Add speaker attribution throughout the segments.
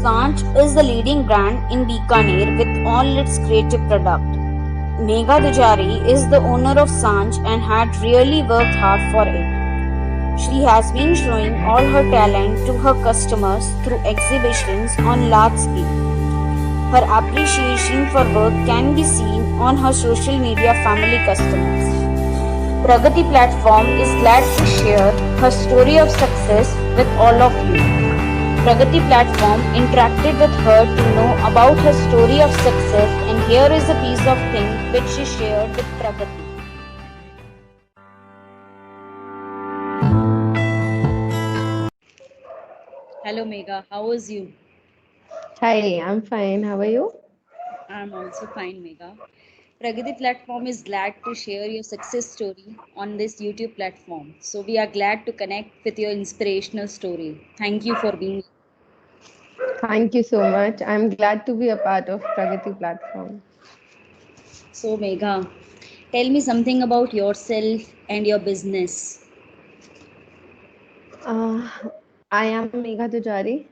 Speaker 1: Sanj is the leading brand in Bikaner with all its creative product. Megha Dujari is the owner of Sanj and had really worked hard for it. She has been showing all her talent to her customers through exhibitions on large scale. Her appreciation for work can be seen on her social media family customers. Pragati platform is glad to share her story of success with all of you. Pragati platform interacted with her to know about her story of success, and here is a piece of thing which she shared with Pragati. Hello Megha, how is you?
Speaker 2: Hi, I'm fine. How are you?
Speaker 1: I'm also fine, Megha. Pragati platform is glad to share your success story on this YouTube platform. So we are glad to connect with your inspirational story. Thank you for being.
Speaker 2: Thank you so much. I'm glad to be a part of Pragati platform.
Speaker 1: So Megha, tell me something about yourself and your business.
Speaker 2: Uh, I am Megha Tujari.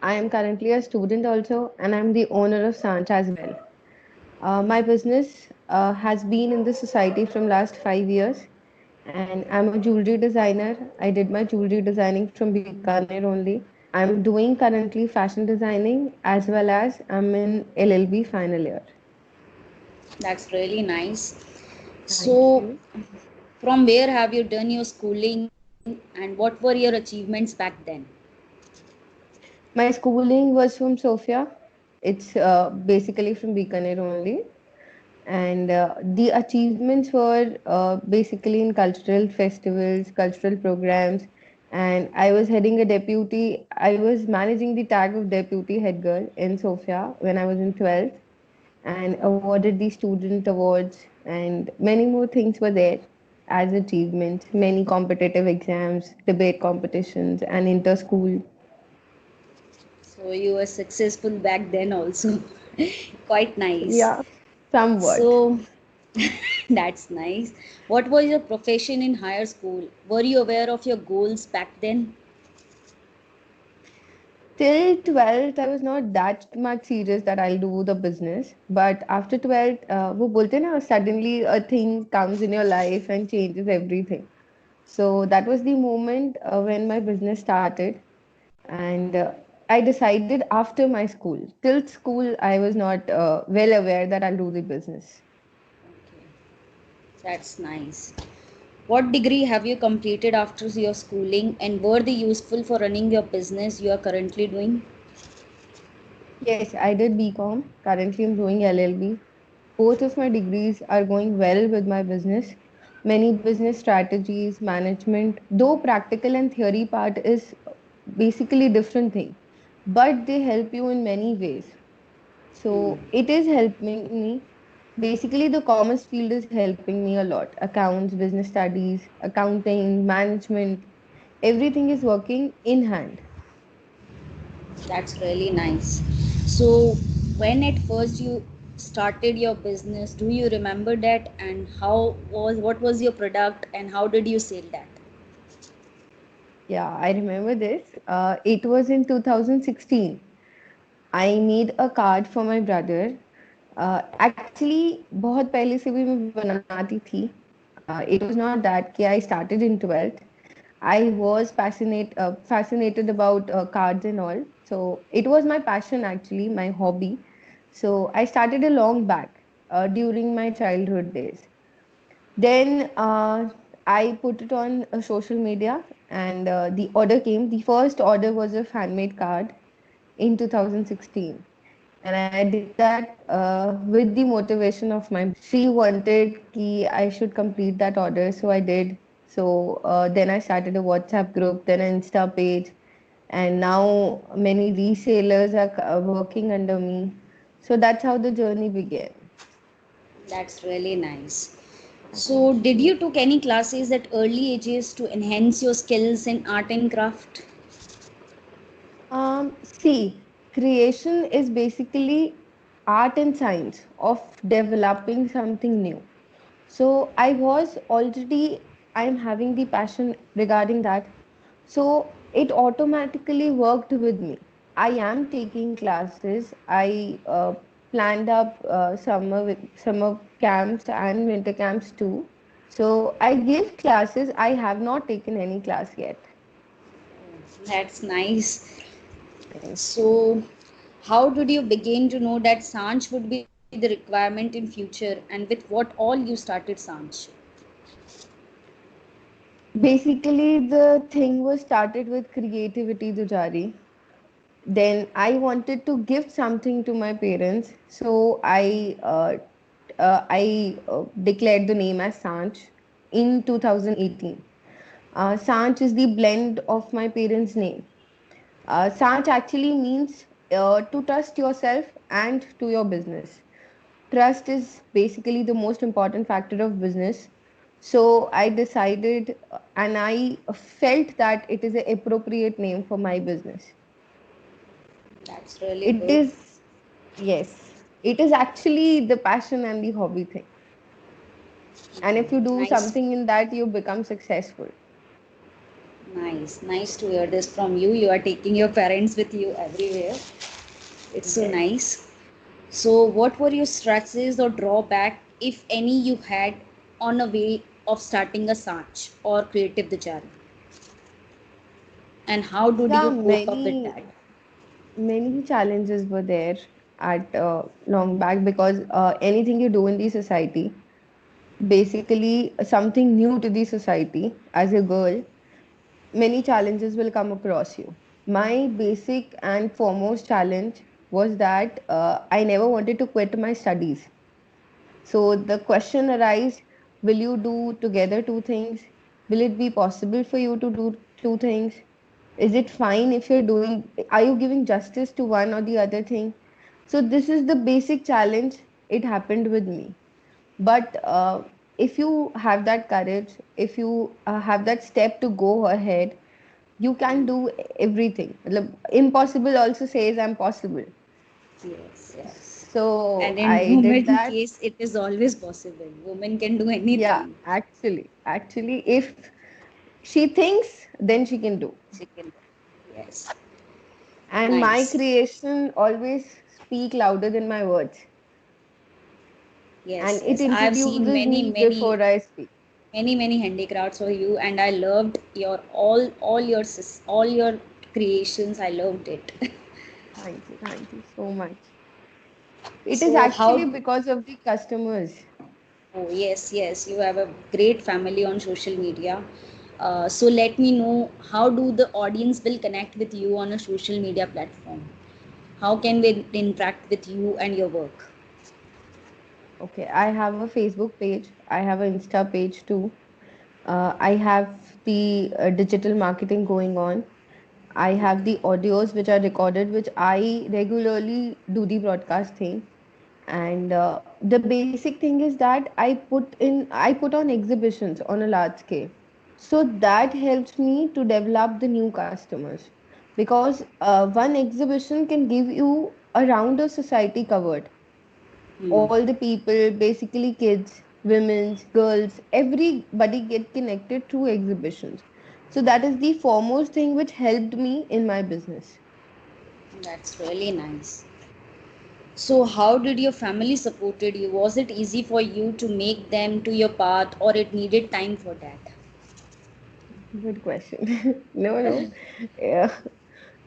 Speaker 2: I am currently a student also, and I'm the owner of Sanch as well. My business has been in the society from last 5 years, and I'm a jewelry designer. I did my jewelry designing from Bikaner only. I'm doing currently fashion designing as well as I'm in LLB final year.
Speaker 1: That's really nice.
Speaker 2: Thank
Speaker 1: So
Speaker 2: you.
Speaker 1: from where have you done your schooling and what were your achievements back then?
Speaker 2: My schooling was from Sofia. It's basically from Bikaner only. And the achievements were basically in cultural festivals, cultural programs. And I was heading a deputy, I was managing the tag of deputy head girl in Sofia when I was in 12th and awarded the student awards. And many more things were there as achievements, many competitive exams, debate competitions, and inter school.
Speaker 1: So you were successful back then also. Quite nice.
Speaker 2: Yeah, somewhat.
Speaker 1: So that's nice. What was your profession in higher school? Were you aware of your goals back then?
Speaker 2: Till 12th, I was not that much serious that I'll do the business. But after 12th, वो बोलते हैं ना, suddenly a thing comes in your life and changes everything. So that was the moment when my business started. And I decided after my school. Till school, I was not well aware that I'll do the business.
Speaker 1: Okay, that's nice. What degree have you completed after your schooling and were they useful for running your business you are currently doing?
Speaker 2: Yes, I did BCom. Currently, I'm doing LLB. Both of my degrees are going well with my business. Many business strategies, management, though practical and theory part is basically different thing, but they help you in many ways. So it is helping me. Basically, the commerce field is helping me a lot. Accounts, business studies, accounting, management, everything is working in hand.
Speaker 1: That's really nice. So, when at first you started your business, do you remember that and what was your product and how did you sell that?
Speaker 2: Yeah, I remember this. It was in 2016. I made a card for my brother. Actually, बहुत पहले से भी मैं बनाती थी. It was not that कि I started in 12th. I was fascinated about cards and all. So it was my passion actually, my hobby. So I started a long back during my childhood days. Then I put it on social media, and the order came. The first order was a handmade card in 2016, and I did that with the motivation of my mom. She wanted ki I should complete that order, so I did. So then I started a WhatsApp group, then an Insta page, and now many resellers are working under me. So that's how the journey began.
Speaker 1: That's really nice. So, did you took any classes at early ages to enhance your skills in art and craft?
Speaker 2: See, creation is basically art and science of developing something new. So I was already, I'm having the passion regarding that. So it automatically worked with me. I am taking classes. I planned up summer camps and winter camps too. So I give classes. I have not taken any class yet.
Speaker 3: That's nice.
Speaker 2: Thank you.
Speaker 3: So, how did you begin to know that Sanj would be the requirement in future, and with what all you started Sanj?
Speaker 2: Basically, the thing was started with creativity, Dujari. Then I wanted to give something to my parents, so I declared the name as Sanch in 2018. Sanch is the blend of my parents' name. Sanch actually means to trust yourself and to your business. Trust is basically the most important factor of business. So I decided and I felt that it is an appropriate name for my business.
Speaker 3: That's really
Speaker 2: It
Speaker 3: good.
Speaker 2: is, yes, it is actually the passion and the hobby thing. And if you do
Speaker 3: Nice,
Speaker 2: something in that, you become successful.
Speaker 3: nice to hear this from you. You are taking your parents with you everywhere. It's so
Speaker 2: Yes.
Speaker 3: nice. So, what were your stresses or drawback, if any, you had on a way of starting a Sanj or Creative the Journey? And how did
Speaker 2: Yeah,
Speaker 3: you cope up with
Speaker 2: many
Speaker 3: that?
Speaker 2: many challenges were there at long back because anything you do in the society, basically something new to the society as a girl, many challenges will come across you. My basic and foremost challenge was that I never wanted to quit my studies. So the question arises, will you do together two things? Will it be possible for you to do two things? Is it fine if you're doing, are you giving justice to one or the other thing? So this is the basic challenge. It happened with me. But if you have that courage, if you have that step to go ahead, you can do everything. Matlab, impossible also says I'm possible.
Speaker 3: Yes, yes.
Speaker 2: So
Speaker 3: And in
Speaker 2: I did
Speaker 3: women
Speaker 2: that.
Speaker 3: case, it is always possible. Women can do
Speaker 2: Yeah,
Speaker 3: anything.
Speaker 2: actually, if she thinks, then she can do.
Speaker 3: She can. Yes.
Speaker 2: And my
Speaker 3: Nice.
Speaker 2: creation always speak louder than my words.
Speaker 3: Yes,
Speaker 2: And it
Speaker 3: yes. I have seen
Speaker 2: introduces
Speaker 3: many,
Speaker 2: me
Speaker 3: many,
Speaker 2: before I speak.
Speaker 3: many handicrafts of you, and I loved your all your all your creations. I loved it.
Speaker 2: Thank you so much. It is
Speaker 3: So
Speaker 2: actually
Speaker 3: how?
Speaker 2: because of the customers.
Speaker 3: Oh yes, yes. You have a great family on social media. So let me know, how do the audience will connect with you on a social media platform? How can they interact with you and your work?
Speaker 2: Okay, I have a Facebook page. I have an Insta page too. I have the digital marketing going on. I have the audios which are recorded, which I regularly do the broadcast thing. And the basic thing is that I put on exhibitions on a large scale. So that helps me to develop the new customers because one exhibition can give you around a society covered,
Speaker 3: Hmm.
Speaker 2: all the people, basically kids, women, girls, everybody get connected through exhibitions. So that is the foremost thing which helped me in my business.
Speaker 3: That's really nice. So how did your family supported you? Was it easy for you to make them to your path, or it needed time for that?
Speaker 2: Good question. No. Yeah.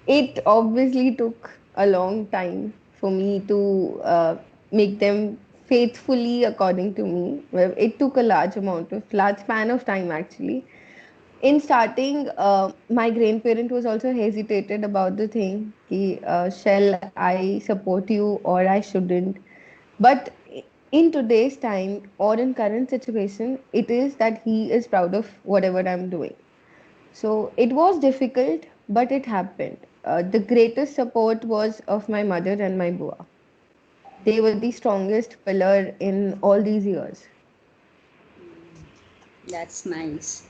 Speaker 2: It obviously took a long time for me to make them faithfully according to me. Well, it took a large span of time actually. In starting, my grandparent was also hesitated about the thing. Ki, shall I support you or I shouldn't? But in today's time or in current situation, it is that he is proud of whatever I'm doing. So it was difficult, but it happened. The greatest support was of my mother and my bua. They were the strongest pillar in all these years.
Speaker 3: That's nice.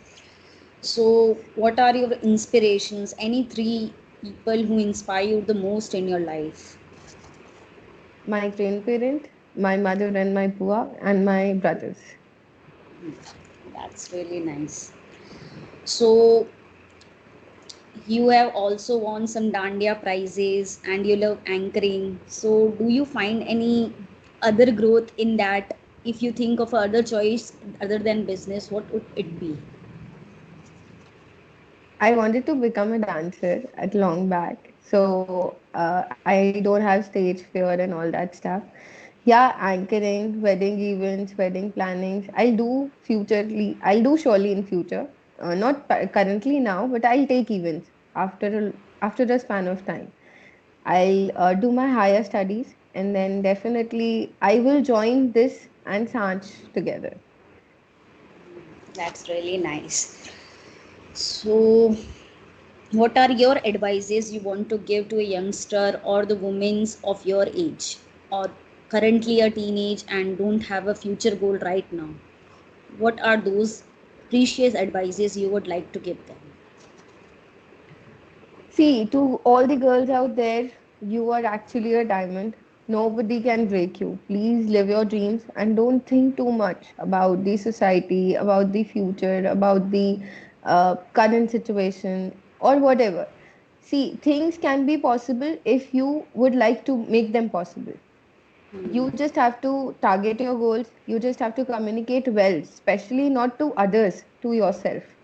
Speaker 3: So what are your inspirations? Any three people who inspire you the most in your life?
Speaker 2: My grandparent, my mother and my bua, and my brothers.
Speaker 3: That's really nice. So you have also won some Dandiya prizes and you love anchoring. So, do you find any other growth in that? If you think of other choice other than business, what would it be?
Speaker 2: I wanted to become a dancer at long back, so I don't have stage fear and all that stuff. Yeah, anchoring, wedding events, wedding plannings. I'll do surely in future. Not currently now, but I'll take events after a span of time. I'll do my higher studies, and then definitely I will join this and Sanch together.
Speaker 3: That's really nice. So, what are your advices you want to give to a youngster or the women of your age, or currently a teenage and don't have a future goal right now? What are those precious advices you would like to give them?
Speaker 2: See, to all the girls out there, you are actually a diamond. Nobody can break you. Please live your dreams and don't think too much about the society, about the future, about the current situation, or whatever. See, things can be possible if you would like to make them possible. You just have to target your goals. You just have to communicate well, especially not to others, to yourself.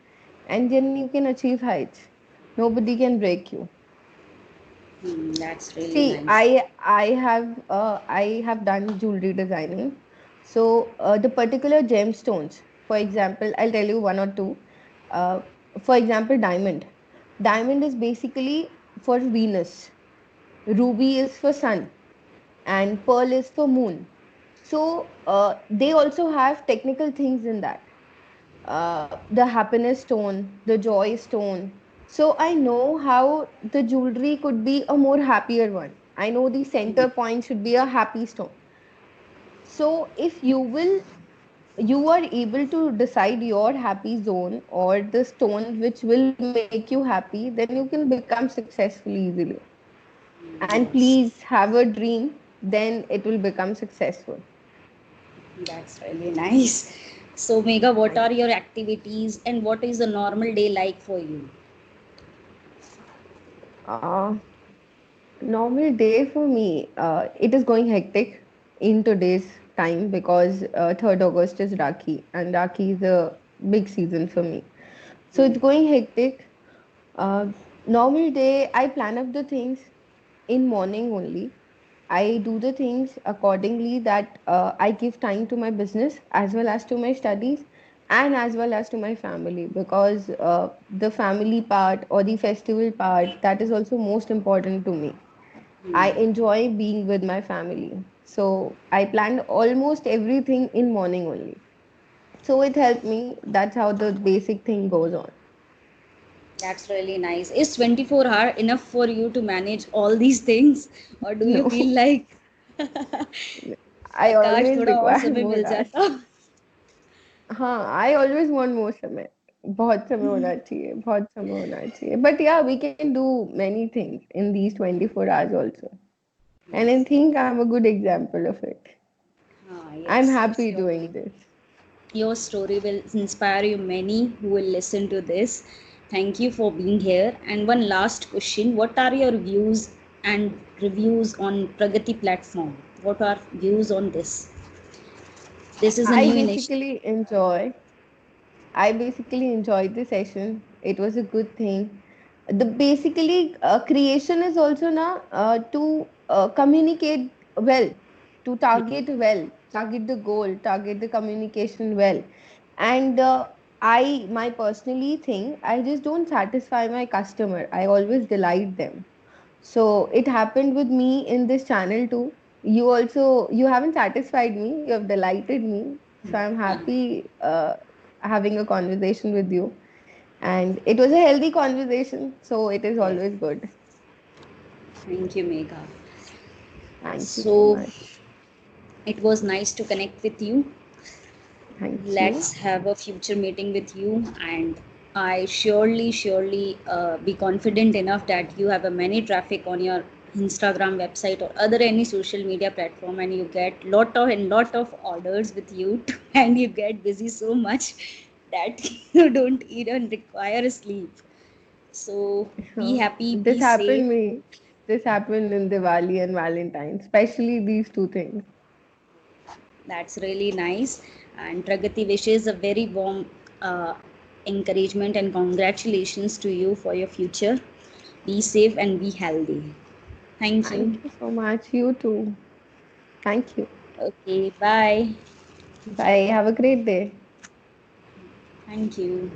Speaker 2: And then you can achieve heights. Nobody can break you.
Speaker 3: That's really
Speaker 2: See,
Speaker 3: nice.
Speaker 2: I have done jewelry designing. So the particular gemstones, for example, I'll tell you one or two. Uh, for example, diamond. Diamond is basically for Venus. Ruby is for sun, and pearl is for moon. So they also have technical things in that. The happiness stone, the joy stone. So I know how the jewelry could be a more happier one. I know the center point should be a happy stone. So if you are able to decide your happy zone or the stone which will make you happy, then you can become successful easily. And
Speaker 3: Yes,
Speaker 2: please have a dream, then it will become successful.
Speaker 3: that's really nice. So, Mega, what
Speaker 2: Thank
Speaker 3: are your activities and what is a normal day like for you?
Speaker 2: uh, Normal day for me, it is going hectic in today's time because 3rd August is Rakhi and Rakhi is a big season for me. So it's going hectic. Uh, Normal day, I plan up the things in morning only. I do the things accordingly that I give time to my business as well as to my studies and as well as to my family because the family part or the festival part that is also most important to me. I enjoy being with my family. So I planned almost everything in morning only. So it helped me. That's how the basic thing goes on.
Speaker 3: That's really nice. Is 24 hour enough for you to manage all these things, or do you
Speaker 2: No,
Speaker 3: feel like
Speaker 2: I
Speaker 3: काश
Speaker 2: always
Speaker 3: थोड़ा और
Speaker 2: require
Speaker 3: समय
Speaker 2: more
Speaker 3: मिल
Speaker 2: hours.
Speaker 3: जाता?
Speaker 2: हाँ, I always want more समय. बहुत समय होना चाहिए, बहुत समय होना चाहिए. But yeah, we can do many things in these 24 hours also. And I
Speaker 3: Yes.
Speaker 2: think I'm a good example of it. I'm
Speaker 3: Yes,
Speaker 2: happy
Speaker 3: surely.
Speaker 2: doing this.
Speaker 3: Your story will inspire you many who will listen to this. Thank you for being here. And one last question: what are your views and reviews on Pragati platform? What are views on this? This is a
Speaker 2: I
Speaker 3: new initiative.
Speaker 2: basically enjoy I basically enjoyed the session. It was a good thing. The basically creation is also now to communicate well, to target the goal, target the communication well. And my personally think I just don't satisfy my customer. I always delight them. So it happened with me in this channel too. You haven't satisfied me. You have delighted me. So I'm happy having a conversation with you. And it was a healthy conversation. So it is
Speaker 3: Yes.
Speaker 2: always good.
Speaker 3: Thank you, Megha.
Speaker 2: Thank you so
Speaker 3: So
Speaker 2: much.
Speaker 3: it was nice to connect with you.
Speaker 2: Thank
Speaker 3: Let's
Speaker 2: you.
Speaker 3: have a future meeting with you, and I surely be confident enough that you have a many traffic on your Instagram website or other any social media platform, and you get lot of orders with you and you get busy so much that you don't even require sleep. So be happy,
Speaker 2: This
Speaker 3: be safe.
Speaker 2: happened me. This happened in Diwali and Valentine's, especially these two things.
Speaker 3: That's really nice. And Pragati wishes a very warm encouragement and congratulations to you for your future. Be safe and be healthy. Thank you.
Speaker 2: Thank you so much. You too. Thank you.
Speaker 3: Okay, bye.
Speaker 2: Bye. Have a great day.
Speaker 3: Thank you.